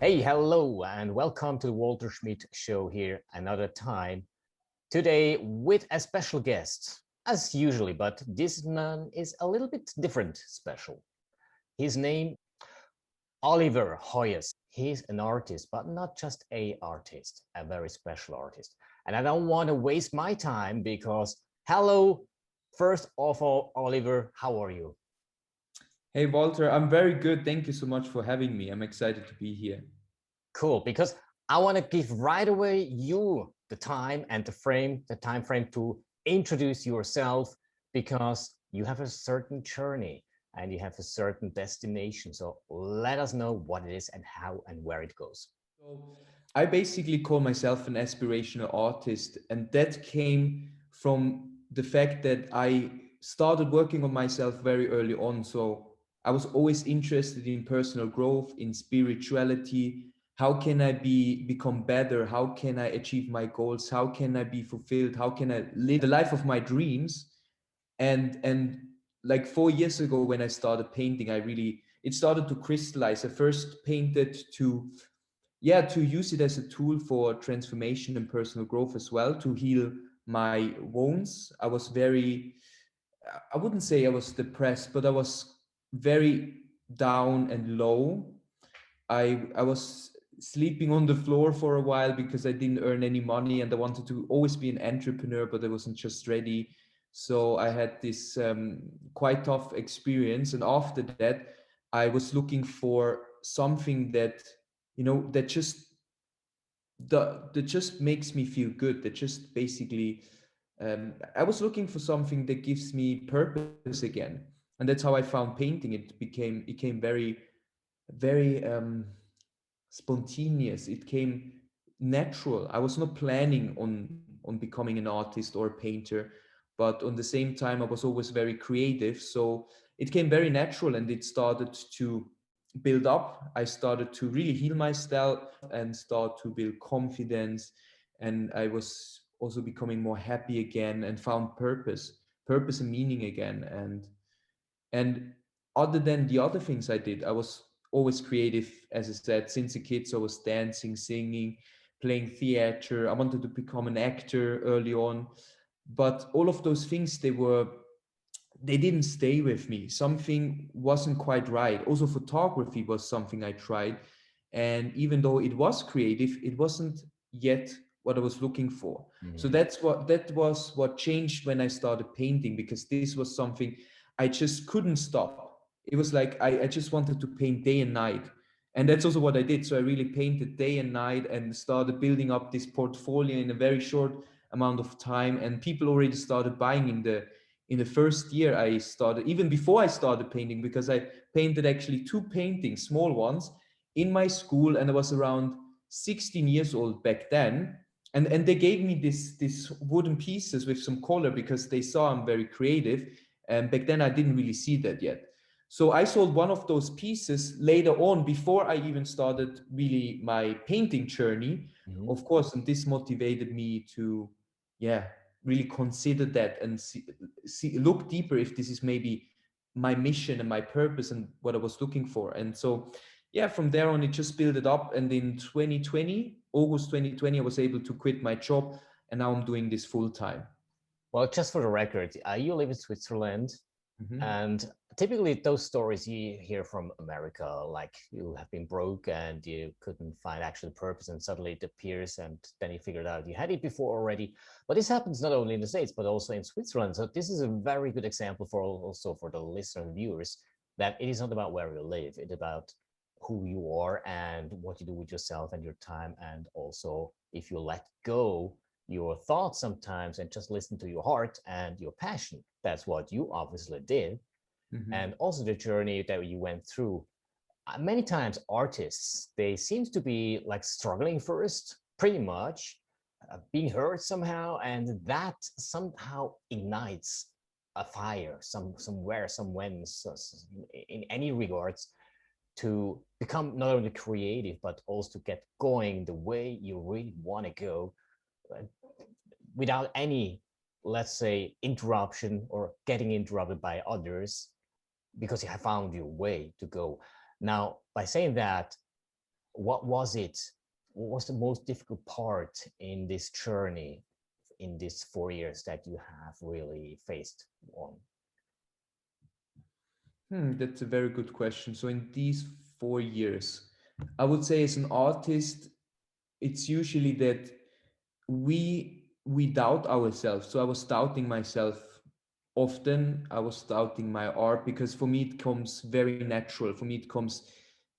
Hey, hello, and welcome to the Walter Schmidt Show here another time. Today with a special guest, as usually, but this man is a little bit different special. His name, Oliver Hoyes. He's an artist, but not just a artist, a very special artist. And I don't want to waste my time because, hello, first of all, Oliver, how are you? Hey Walter, I'm very good. Thank you so much for having me. I'm excited to be here. Cool, because I want to give right away you the time and the time frame to introduce yourself because you have a certain journey and you have a certain destination. So let us know what it is and how and where it goes. So I basically call myself an aspirational artist, and that came from the fact that I started working on myself very early on. So I was always interested in personal growth, in spirituality. How can I become better? How can I achieve my goals? How can I be fulfilled? How can I live the life of my dreams? And like 4 years ago when I started painting, it started to crystallize. I first painted to use it as a tool for transformation and personal growth as well, to heal my wounds. I wouldn't say I was depressed, but I was very down and low. I was sleeping on the floor for a while because I didn't earn any money, and I wanted to always be an entrepreneur, but I wasn't just ready. So I had this quite tough experience, and after that, I was looking for something that that just makes me feel good. That just basically, I was looking for something that gives me purpose again, and that's how I found painting. It came very spontaneous. It came natural. I was not planning on becoming an artist or a painter, but on the same time I was always very creative. So it came very natural, and it started to build up. I started to really heal myself and start to build confidence, and I was also becoming more happy again and found purpose and meaning again. And other than the other things I did, I was always creative, as I said, since a kid. So I was dancing, singing, playing theater. I wanted to become an actor early on. But all of those things, they didn't stay with me. Something wasn't quite right. Also, photography was something I tried. And even though it was creative, it wasn't yet what I was looking for. So Mhm. that was what changed when I started painting, because this was something I just couldn't stop. It was like I just wanted to paint day and night. And that's also what I did. So I really painted day and night and started building up this portfolio in a very short amount of time. And people already started buying in the first year I started, even before I started painting, because I painted actually two paintings, small ones, in my school, and I was around 16 years old back then. And they gave me this wooden pieces with some color because they saw I'm very creative. And back then I didn't really see that yet. So I sold one of those pieces later on, before I even started really my painting journey, Mhm. of course. And this motivated me to, yeah, really consider that and look deeper if this is maybe my mission and my purpose and what I was looking for. And so, yeah, from there on, it just built it up. And in 2020, August 2020, I was able to quit my job, and now I'm doing this full time. Well, just for the record, you live in Switzerland. Mhm. And typically those stories you hear from America, like you have been broke and you couldn't find actual purpose and suddenly it appears and then you figured out you had it before already. But this happens not only in the States, but also in Switzerland. So this is a very good example for also for the listener and viewers that it is not about where you live. It's about who you are and what you do with yourself and your time. And also if you let go your thoughts sometimes and just listen to your heart and your passion. That's what you obviously did. Mhm. And also the journey that you went through. Many times artists, they seem to be like struggling first, pretty much, being hurt somehow, and that somehow ignites a fire somewhere, somewhen, in any regards, to become not only creative, but also to get going the way you really want to go, uh, without any, let's say, interruption or getting interrupted by others because you have found your way to go. Now, by saying that, what was it? What was the most difficult part in this journey in these 4 years that you have really faced on? That's a very good question. So in these 4 years, I would say as an artist, it's usually that we doubt ourselves. So I was doubting myself often. I was doubting my art because for me it comes very natural. For me it comes,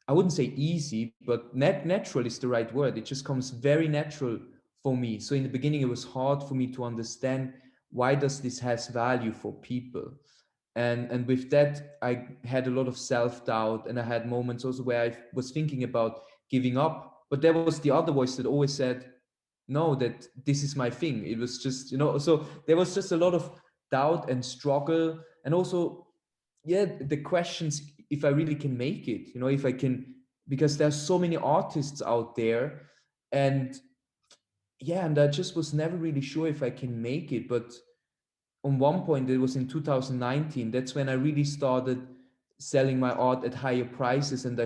I wouldn't say easy, but natural is the right word. It just comes very natural for me. So in the beginning it was hard for me to understand why does this has value for people. And with that I had a lot of self-doubt, and I had moments also where I was thinking about giving up, but there was the other voice that always said no, that this is my thing. It was just, so there was just a lot of doubt and struggle, and also, yeah, the questions if I really can make it, if I can, because there's so many artists out there, and yeah, and I just was never really sure if I can make it. But on one point, it was in 2019, that's when I really started selling my art at higher prices, and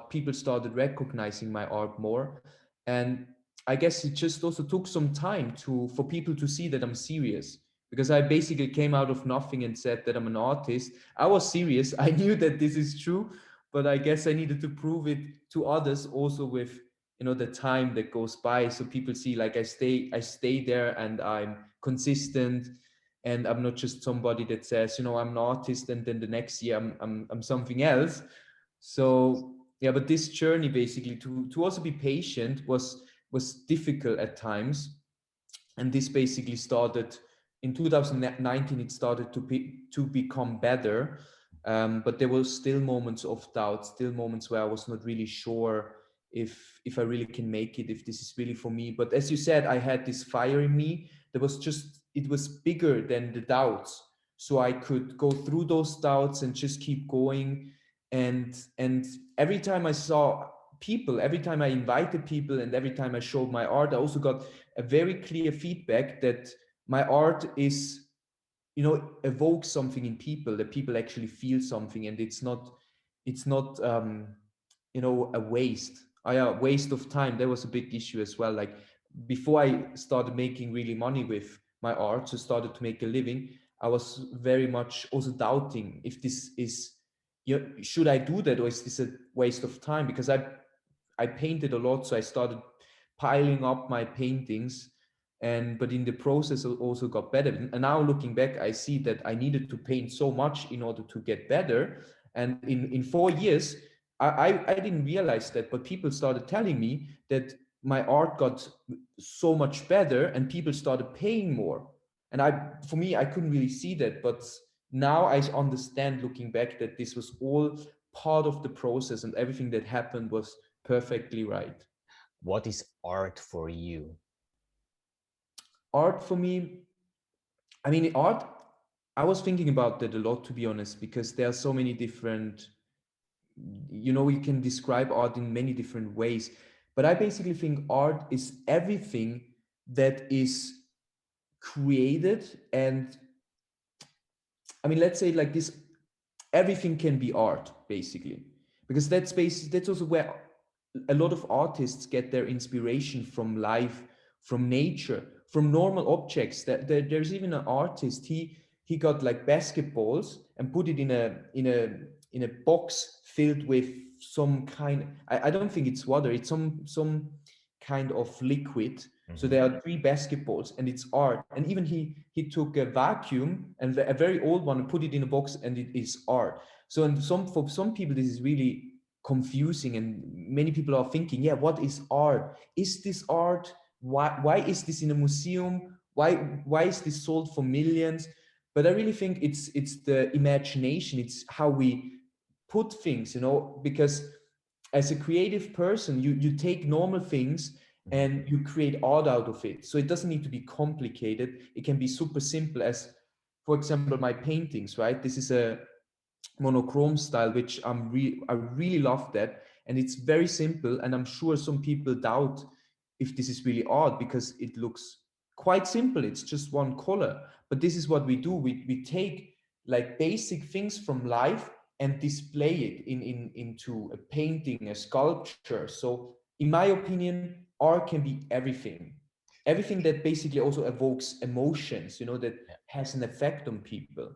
people started recognizing my art more. And I guess it just also took some time for people to see that I'm serious, because I basically came out of nothing and said that I'm an artist. I was serious. I knew that this is true, but I guess I needed to prove it to others also with the time that goes by, so people see like I stay there and I'm consistent, and I'm not just somebody that says, I'm an artist, and then the next year I'm something else. So yeah, but this journey basically to also be patient was difficult at times, and this basically started in 2019. It started to become better, but there were still moments of doubt, still moments where I was not really sure if I really can make it, if this is really for me. But as you said, I had this fire in me that was just, it was bigger than the doubts, so I could go through those doubts and just keep going. And every time I saw people, every time I invited people, and every time I showed my art, I also got a very clear feedback that my art is, evokes something in people, that people actually feel something, and it's not a waste of time. There was a big issue as well. Like, before I started making really money with my art, so started to make a living, I was very much also doubting if this is, should I do that, or is this a waste of time? Because I painted a lot, so I started piling up my paintings, and but in the process I also got better. And now looking back, I see that I needed to paint so much in order to get better. And in 4 years, I didn't realize that, but people started telling me that my art got so much better, and people started paying more. And for me, I couldn't really see that, but now I understand, looking back, that this was all part of the process, and everything that happened was perfectly right. What is art for you? Art for me, I mean, art, I was thinking about that a lot, to be honest, because there are so many different, you can describe art in many different ways. But I basically think art is everything that is created. And I mean, let's say it like this, everything can be art, basically, because that's also where a lot of artists get their inspiration from life, from nature, from normal objects. There's even an artist, he got like basketballs and put it in a box filled with some kind, I don't think it's water, it's some kind of liquid. So Mhm. there are three basketballs, and it's art. And even he took a vacuum, and a very old one, and put it in a box, and it is art. So, and for some people this is really confusing, and many people are thinking, yeah, what is art? Is this art? Why is this in a museum? Why is this sold for millions? But I really think it's the imagination. It's how we put things, because as a creative person, you take normal things Mhm. and you create art out of it. So it doesn't need to be complicated. It can be super simple, as for example my paintings, right? This is a monochrome style, which I really love that, and it's very simple. And I'm sure some people doubt if this is really art, because it looks quite simple. It's just one color, but this is what we do. We take like basic things from life and display it into a painting, a sculpture. So in my opinion, art can be everything. Everything that basically also evokes emotions, that Yeah. has an effect on people.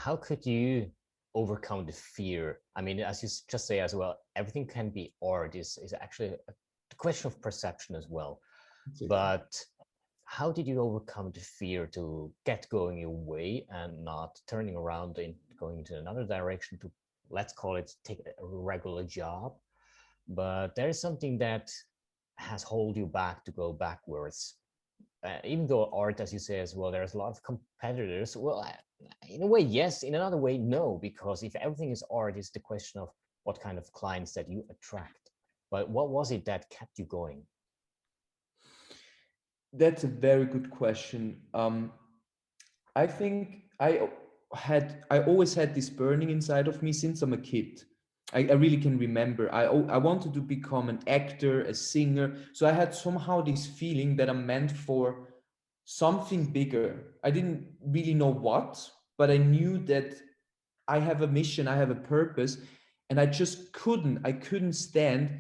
How could you overcome the fear? I mean, as you just say as well, everything can be art is actually a question of perception as well. Exactly. But how did you overcome the fear to get going your way and not turning around and going into another direction to, let's call it, take a regular job? But there is something that has hold you back to go backwards. Even though art, as you say as well, there's a lot of competitors. Well, in a way, yes. In another way, no, because if everything is art, it's the question of what kind of clients that you attract. But what was it that kept you going? That's a very good question. I think I always had this burning inside of me since I'm a kid. I really can remember. I wanted to become an actor, a singer. So I had somehow this feeling that I'm meant for something bigger. I didn't really know what, but I knew that I have a mission, I have a purpose, and I couldn't stand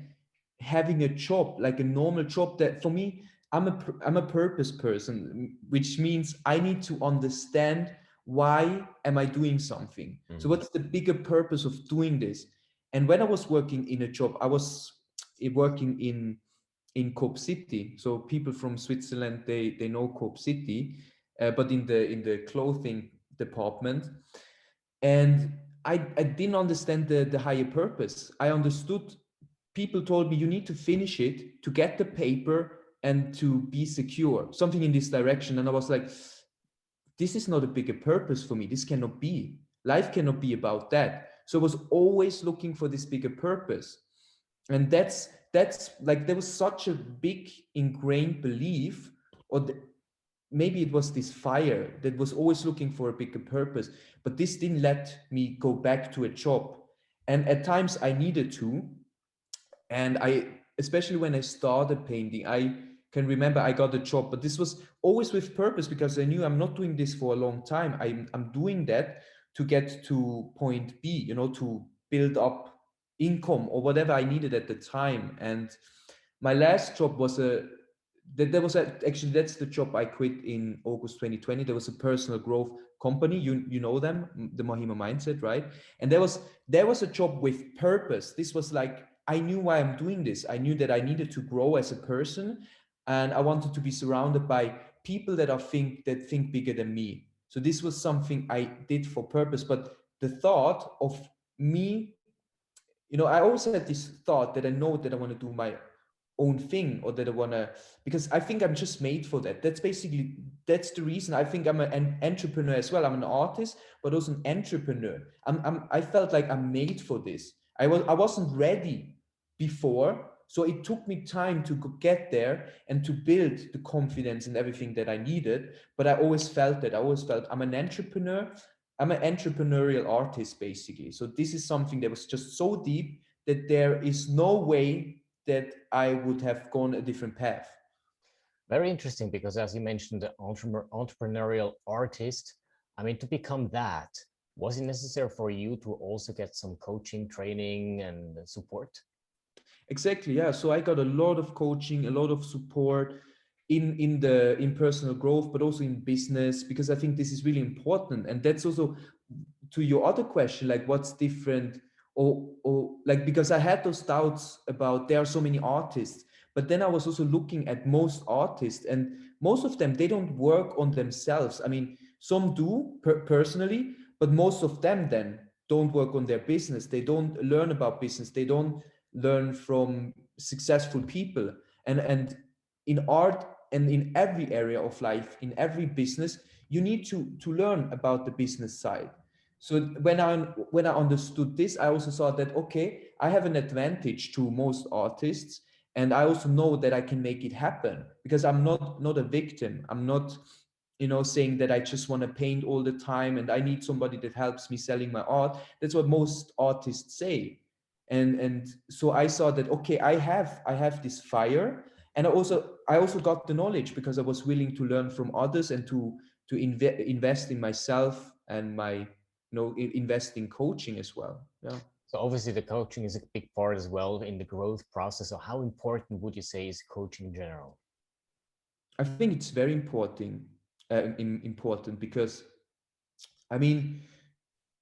having a job, like a normal job. That for me, I'm a purpose person, which means I need to understand why am I doing something. So Mhm. what's the bigger purpose of doing this? And when I was working in a job, I was working in Cope City. So people from Switzerland, they know Cope City, but in the clothing department. And I didn't understand the higher purpose. I understood, people told me you need to finish it to get the paper and to be secure, something in this direction. And I was like, this is not a bigger purpose for me. This cannot be. Life cannot be about that. So I was always looking for this bigger purpose. And that's like, there was such a big ingrained belief, or maybe it was this fire that was always looking for a bigger purpose, but this didn't let me go back to a job. And at times I needed to. And especially when I started painting, I can remember I got a job, but this was always with purpose, because I knew I'm not doing this for a long time. I'm doing that to get to point B, to build up income or whatever I needed at the time. And my last job was actually, that's the job I quit in August 2020. There was a personal growth company. You know them, the Mahima Mindset, right? And there was a job with purpose. This was like, I knew why I'm doing this. I knew that I needed to grow as a person, and I wanted to be surrounded by people that think bigger than me. So this was something I did for purpose. But the thought of me, I always had this thought that I know that I want to do my own thing, or that I want to, because I think I'm just made for that. That's the reason. I think I'm an entrepreneur as well. I'm an artist, but also an entrepreneur. I felt like I'm made for this. I wasn't ready before, so it took me time to get there and to build the confidence and everything that I needed. But I always felt that. I always felt I'm an entrepreneur. I'm an entrepreneurial artist, basically. So this is something that was just so deep that there is no way that I would have gone a different path. Very interesting, because as you mentioned, the entrepreneurial artist, I mean, to become that, was it necessary for you to also get some coaching, training, and support? Exactly, yeah. So I got a lot of coaching, a lot of support in personal growth, but also in business, because I think this is really important. And that's also to your other question, like what's different, or like, because I had those doubts about, there are so many artists, but then I was also looking at most artists, and most of them, they don't work on themselves. I mean, some do personally, but most of them then don't work on their business. They don't learn about business. They don't learn from successful people. And in art, and in every area of life, in every business, you need to learn about the business side. So when I understood this, I also saw that, okay, I have an advantage to most artists, and I also know that I can make it happen, because I'm not a victim. I'm not, saying that I just want to paint all the time and I need somebody that helps me selling my art. That's what most artists say. And so I saw that, okay, I have this fire. And I also got the knowledge, because I was willing to learn from others, and to invest in myself, and invest in coaching as well. Yeah. So obviously the coaching is a big part as well in the growth process. So how important would you say is coaching in general? I think it's very important because I mean,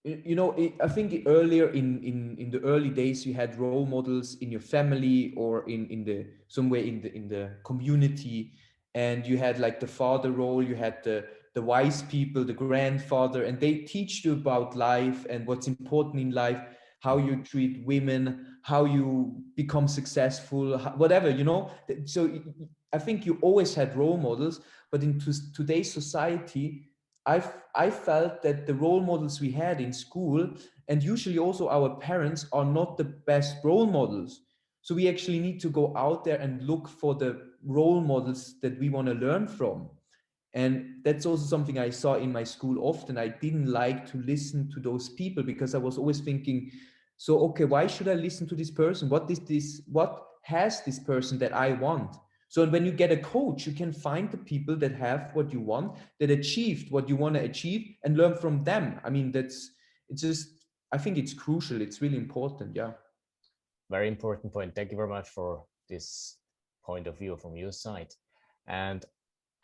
I think earlier in the early days you had role models in your family or in the somewhere in the community, and you had like the father role, you had the wise people, the grandfather, and they teach you about life and what's important in life, how you treat women, how you become successful, whatever, so I think you always had role models, but in today's society I felt that the role models we had in school and usually also our parents are not the best role models. So we actually need to go out there and look for the role models that we want to learn from. And that's also something I saw in my school often. I didn't like to listen to those people because I was always thinking, so okay, why should I listen to this person? What has this person that I want? So when you get a coach, you can find the people that have what you want, that achieved what you want to achieve and learn from them. I mean, it's just, I think it's crucial. It's really important. Yeah. Very important point. Thank you very much for this point of view from your side. And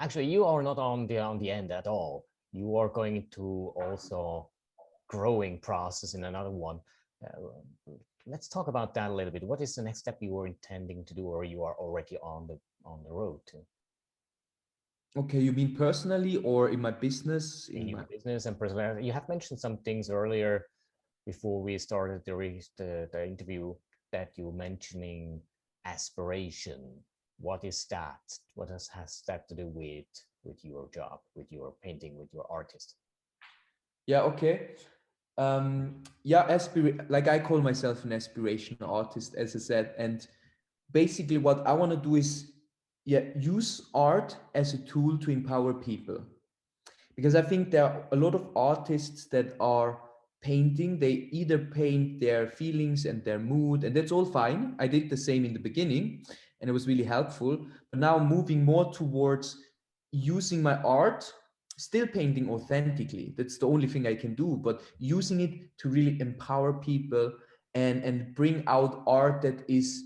actually, you are not on the end at all. You are going to also growing process in another one. Let's talk about that a little bit. What is the next step you were intending to do, or you are already on the road to? Okay, you mean personally or in my business? In In your my business and personality? You have mentioned some things earlier before we started the interview that you were mentioning aspiration. What is that? Has that to do with your job, with your painting, with your artist? Yeah, okay. Yeah, like I call myself an aspirational artist, as I said, and basically what I want to do is, yeah, use art as a tool to empower people. Because I think there are a lot of artists that are painting, they either paint their feelings and their mood, and that's all fine. I did the same in the beginning, and it was really helpful. But now moving more towards using my art, still painting authentically. That's the only thing I can do, but using it to really empower people and bring out art that is,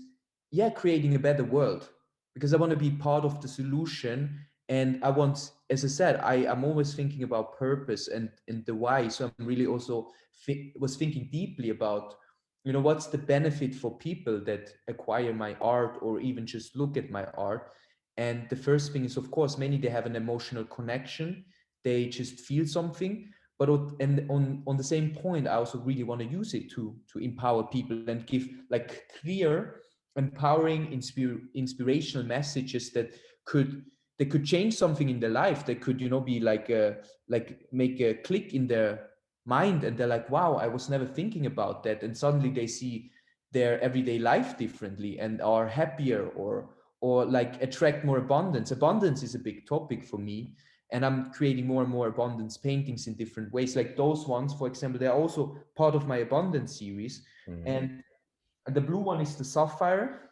yeah, creating a better world. Because I want to be part of the solution, and I want, as I said, I'm always thinking about purpose and the why. So I'm really also was thinking deeply about, what's the benefit for people that acquire my art or even just look at my art. And the first thing is, of course, many, they have an emotional connection, they just feel something. But and on the same point, I also really want to use it to empower people and give like clear, empowering, inspirational messages could that could change something in their life. They could, be like make a click in their mind, and they're like, wow, I was never thinking about that, and suddenly they see their everyday life differently and are happier, or like attract more abundance. Abundance is a big topic for me, and I'm creating more and more abundance paintings in different ways. Like those ones, for example, they're also part of my abundance series. Mm-hmm. And the blue one is the sapphire,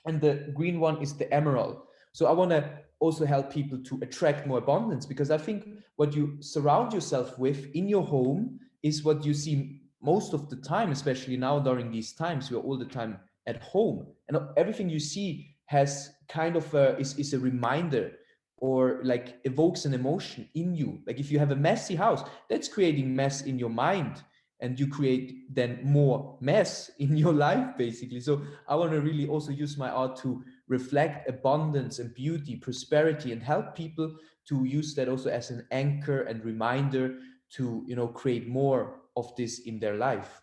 and the green one is the emerald. So I want to also help people to attract more abundance, because I think what you surround yourself with in your home is what you see most of the time, especially now during these times. We're all the time at home, and everything you see has kind of is a reminder, or like evokes an emotion in you. Like if you have a messy house, that's creating mess in your mind, and you create then more mess in your life, basically. So I want to really also use my art to reflect abundance and beauty, prosperity, and help people to use that also as an anchor and reminder to, create more of this in their life.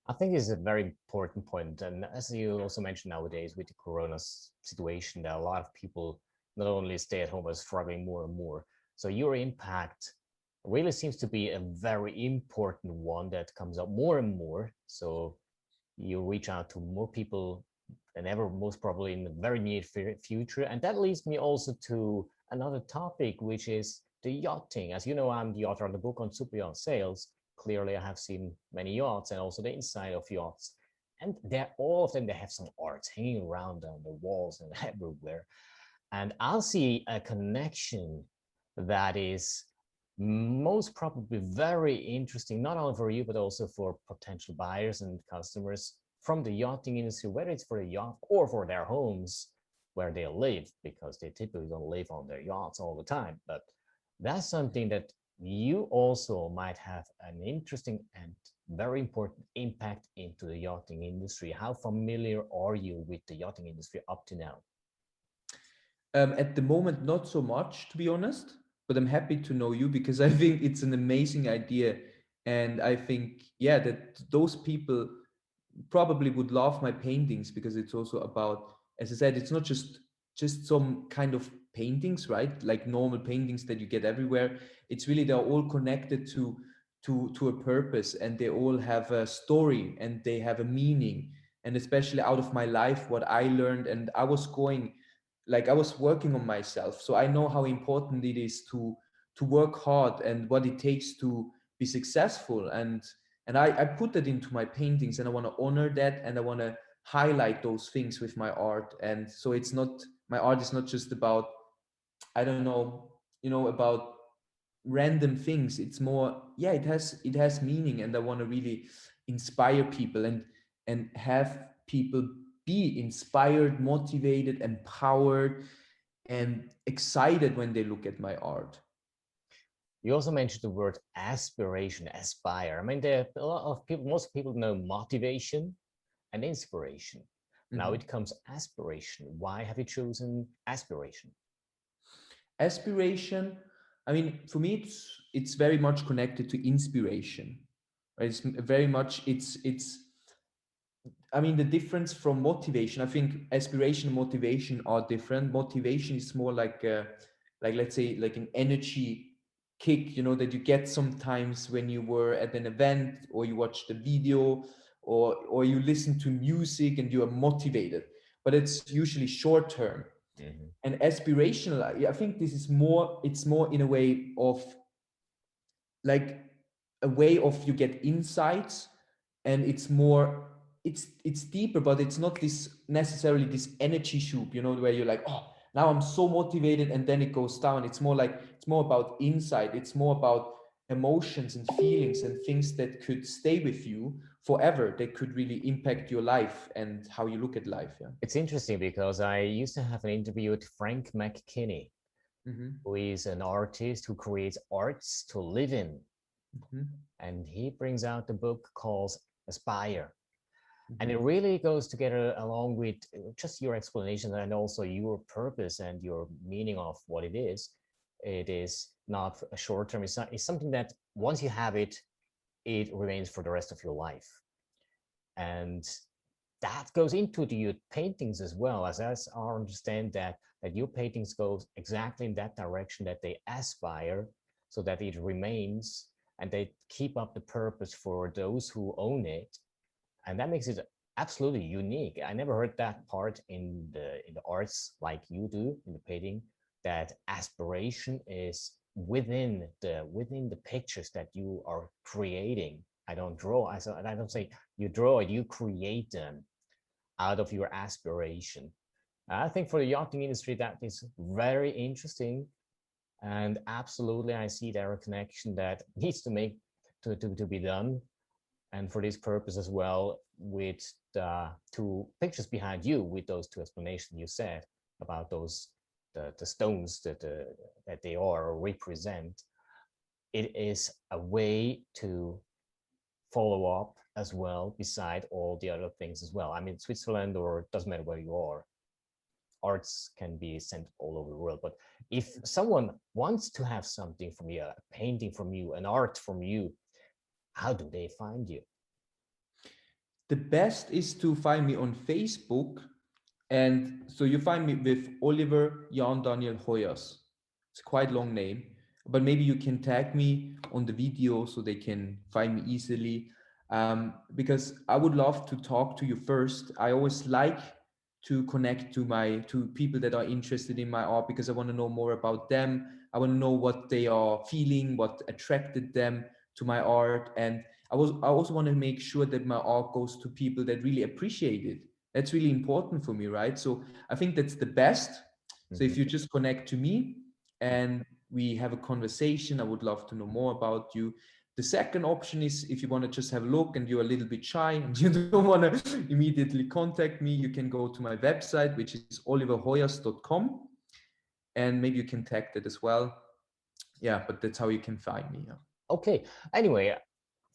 I think it's a very important point. And as you also mentioned, nowadays with the corona situation, there are a lot of people not only stay at home but struggling more and more. So your impact really seems to be a very important one that comes up more and more. So you reach out to more people than ever, most probably in the very near future. And that leads me also to another topic, which is the yachting. As you know, I'm the author of the book on super yacht sales. Clearly, I have seen many yachts and also the inside of yachts. And they're all of them, they have some art hanging around on the walls and everywhere. And I'll see a connection that is most probably very interesting, not only for you, but also for potential buyers and customers from the yachting industry, whether it's for a yacht or for their homes where they live, because they typically don't live on their yachts all the time. But that's something that you also might have an interesting and very important impact into the yachting industry. How familiar are you with the yachting industry up to now? At the moment, not so much, to be honest, but I'm happy to know you because I think it's an amazing idea. And I think, yeah, that those people probably would love my paintings because it's also about, as I said, it's not just some kind of paintings, right? Like normal paintings that you get everywhere. It's really they're all connected to a purpose, and they all have a story and they have a meaning. And especially out of my life, what I learned, and I was going, like I was working on myself, so I know how important it is to work hard and what it takes to be successful. And I put that into my paintings, and I want to honor that, and I want to highlight those things with my art. And so it's not, my art is not just about, I don't know, about random things. It's more, yeah, it has meaning, and I want to really inspire people and have people be inspired, motivated, empowered, and excited when they look at my art. You also mentioned the word aspiration, aspire. I mean, there are a lot of people, most people know motivation and inspiration. Now Mhm. it comes aspiration. Why have you chosen aspiration? Aspiration, I mean, for me, it's very much connected to inspiration, right? It's very much, it's I mean, the difference from motivation, I think aspiration and motivation are different. Motivation is more like let's say, like an energy kick, that you get sometimes when you were at an event, or you watched a video, or you listen to music and you are motivated. But it's usually short term. Mhm. And aspirational, I think this is more, it's more in a way of, like, a way of, you get insights, and it's more, it's deeper, but it's not this necessarily this energy shoot, where you're like, oh, now I'm so motivated, and then it goes down. It's more like, it's more about insight, it's more about emotions and feelings and things that could stay with you forever, that could really impact your life and how you look at life. Yeah. It's interesting because I used to have an interview with Frank McKinney, Mm-hmm. who is an artist who creates arts to live in. Mm-hmm. And he brings out the book called Aspire. And Mm-hmm. it really goes together along with just your explanation and also your purpose and your meaning of what it is. It is not a short term, it's something that once you have it, it remains for the rest of your life. And that goes into your paintings as well, as I understand that your paintings go exactly in that direction, that they aspire so that it remains and they keep up the purpose for those who own it, and that makes it absolutely unique. I never heard that part in the arts like you do in the painting, that aspiration is within the pictures that you are creating. I don't draw. I don't say you draw it. You create them out of your aspiration. I think for the yachting industry that is very interesting, and absolutely I see there a connection that needs to be done, and for this purpose as well, with the two pictures behind you, with those two explanations you said about those the stones that they are or represent, it is a way to follow up as well, beside all the other things as well. I mean, Switzerland, or it doesn't matter where you are, arts can be sent all over the world. But if someone wants to have something from you, a painting from you, an art from you, how do they find you? The best is to find me on Facebook. And so you find me with Oliver Jan Daniel Hoyas. It's a quite long name, but maybe you can tag me on the video so they can find me easily. Because I would love to talk to you first. I always like to connect to people that are interested in my art, because I want to know more about them. I want to know what they are feeling, what attracted them to my art. And I also want to make sure that my art goes to people that really appreciate it. That's really important for me, right? So I think that's the best. So if Mhm. you just connect to me, and we have a conversation. I would love to know more about you. The second option is if you want to just have a look and you're a little bit shy and you don't want to immediately contact me, you can go to my website, which is oliverhoyas.com, and maybe you can tag that as well. Yeah, but that's how you can find me. Yeah. Okay. Anyway,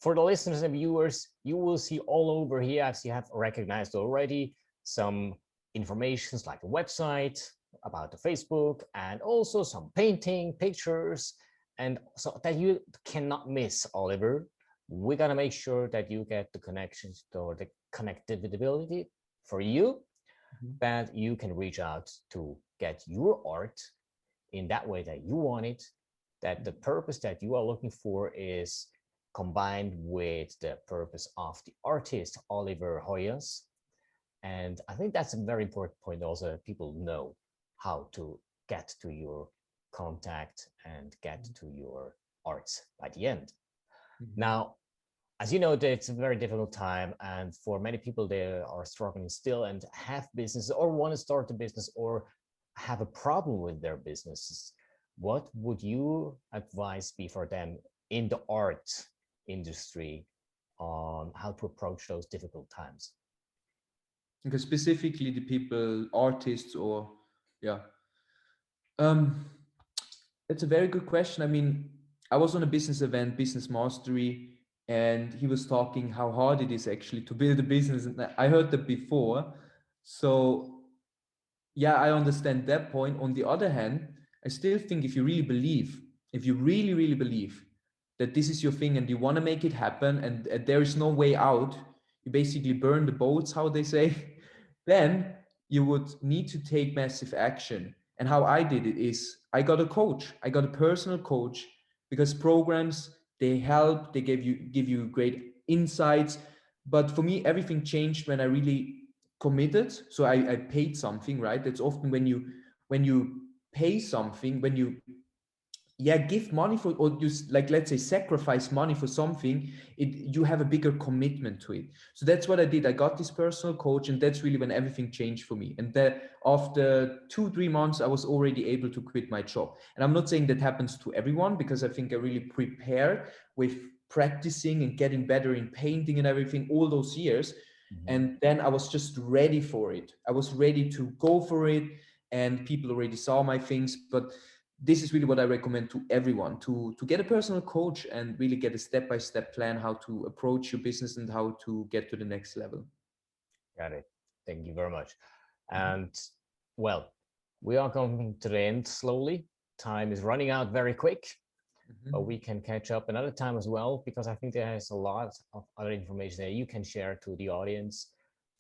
for the listeners and viewers, you will see all over here, as you have recognized already, some informations like the website, about the Facebook, and also some painting, pictures, and so that you cannot miss, Oliver. We're gonna make sure that you get the connections or the connectivity for you, that you can reach out to get your art in that way that you want it, that the purpose that you are looking for is combined with the purpose of the artist, Oliver Hoyas. And I think that's a very important point also, that people know how to get to your contact and get to your arts by the end. Now, as you know, it's a very difficult time, and for many people, they are struggling still and have business or want to start a business or have a problem with their businesses. What would you advise be for them in the art industry on how to approach those difficult times? Because specifically the people, artists, or yeah, um, it's a very good question. I mean, I was on a business event, Business Mastery, and he was talking how hard it is actually to build a business. And I heard that before. So, yeah, I understand that point. On the other hand, I still think if you really believe, if you really, really believe that this is your thing and you want to make it happen and there is no way out, you basically burn the boats, how they say, then you would need to take massive action. And how I did it is I got a coach. I got a personal coach because programs, they help, they give you great insights. But for me, everything changed when I really committed. So I paid something, right? That's often when you pay something, when you give money for, or you like, let's say, sacrifice money for something, you have a bigger commitment to it. So that's what I did. I got this personal coach, and that's really when everything changed for me. And that after 2-3 months I was already able to quit my job. And I'm not saying that happens to everyone, because I think I really prepared with practicing and getting better in painting and everything all those years. And then I was just ready for it. I was ready to go for it, and people already saw my things. But this is really what I recommend to everyone, to get a personal coach and really get a step-by-step plan how to approach your business and how to get to the next level. Got it. Thank you very much. And well, we are coming to the end slowly. Time is running out very quick, but we can catch up another time as well, because I think there's a lot of other information that you can share to the audience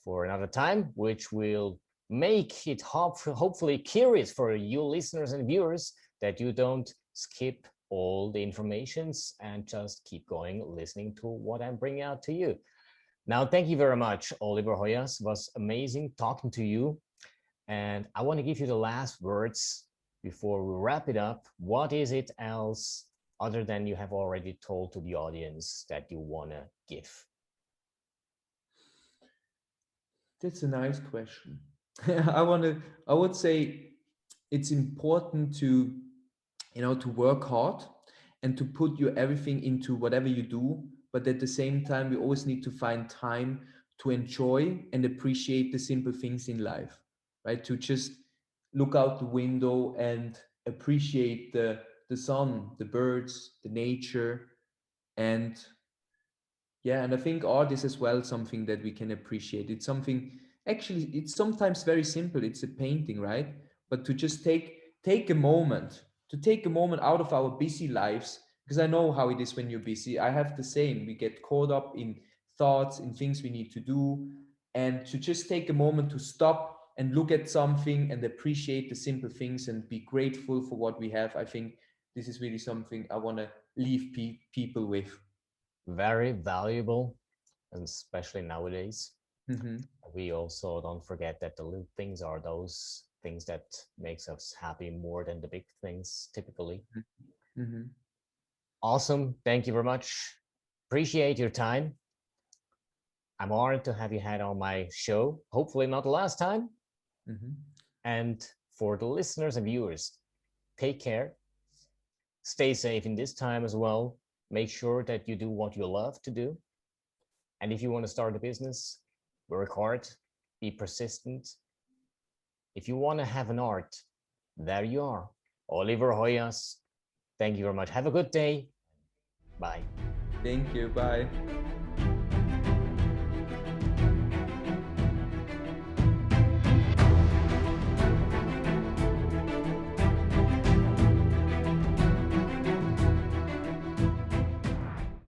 for another time, which will make it hopefully curious for you listeners and viewers, that you don't skip all the informations and just keep going listening to what I'm bringing out to you. Now, thank you very much, Oliver Hoyas. It was amazing talking to you. And I want to give you the last words before we wrap it up. What is it else, other than you have already told to the audience, that you want to give? That's a nice question. I would say it's important to, to work hard and to put your everything into whatever you do. But at the same time, we always need to find time to enjoy and appreciate the simple things in life, right? To just look out the window and appreciate the sun, the birds, the nature. And yeah, and I think art is as well something that we can appreciate. It's something, actually, it's sometimes very simple. It's a painting, right? But to just take a moment, to take a moment out of our busy lives, because I know how it is when you're busy. I have the same. We get caught up in thoughts, in things we need to do, and to just take a moment to stop and look at something and appreciate the simple things and be grateful for what we have. I think this is really something I want to leave people with. Very valuable, and especially nowadays. Mm-hmm. We also don't forget that the little things are those things that makes us happy more than the big things typically. Mm-hmm. Awesome. Thank you very much. Appreciate your time. I'm honored to have you had on my show. Hopefully not the last time. Mm-hmm. And for the listeners and viewers, take care, Stay safe in this time as well. Make sure that you do what you love to do. And if you want to start a business, work hard, be persistent. If you want to have an art, there you are. Oliver Hoyas, thank you very much. Have a good day. Bye. Thank you. Bye.